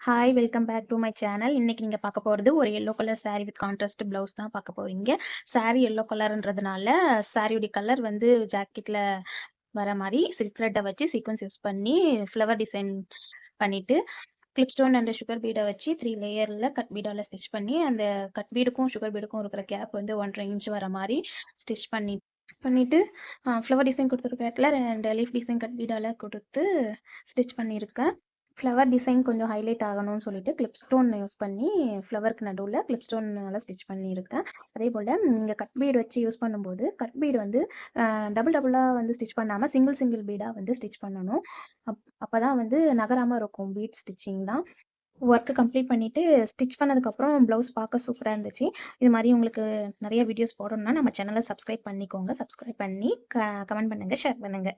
Hi welcome back to my channel. இன்னைக்கு நீங்க பார்க்க போறது ஒரு yellow colour sari with contrast blouse தான் பார்க்க போறீங்க. சாரி எல்லோ கலர்ன்றதுனால சாரியோட கலர் வந்து ஜாக்கெட்ல வர மாரி சில்க் த்ரெட்ட வச்சு சீக்வென்ஸ் யூஸ் பண்ணி ஃப்ளவர் டிசைன் பண்ணிட்டு, கிளிப் ஸ்டோன் அண்ட் சுகர் பீட வச்சு 3 லேயர்ல கட் பீடால ஸ்டிச் பண்ணி, அந்த கட் பீடுக்கும் சுகர் பீடுக்கும் இருக்கிற கேப் வந்து 1 1/2 இன்ச் வர மாரி ஸ்டிச் பண்ணிட்டு ஃப்ளவர் டிசைன் குடுத்துருக்க இடத்துல 2 லீஃப் டிசைன் கட் பீடால குடுத்து ஸ்டிச் பண்ணியிருக்கேன். ஃப்ளவர் டிசைன் கொஞ்சம் ஹைலைட் ஆகணும்னு சொல்லிட்டு கிளிப் ஸ்டோன் யூஸ் பண்ணி ஃப்ளவருக்கு நடுவுல கிளிப் ஸ்டோன்னால ஸ்டிச் பண்ணியிருக்கேன். அதேபோல இங்க கட் பீட் வச்சு யூஸ் பண்ணும்போது, கட் பீட் வந்து டபுள் டபுளா வந்து ஸ்டிச் பண்ணாம சிங்கிள் சிங்கிள் பீடா வந்து ஸ்டிச் பண்ணணும். அப்பதான் வந்து நகராம இருக்கும் பீட் ஸ்டிச்சிங் தான். ஒர்க் கம்ப்ளீட் பண்ணிட்டு ஸ்டிச் பண்ணதுக்கப்புறம் ப்ளவுஸ் பார்க்க சூப்பரா இருந்துச்சு. இது மாரி உங்களுக்கு நெறைய வீடியோஸ் போடணும்னா நம்ம சேனல சப்ஸ்கிரைப் பண்ணிக்கோங்க. சப்ஸ்கிரைப் பண்ணி கமெண்ட் பண்ணுங்க, ஷேர் பண்ணுங்க.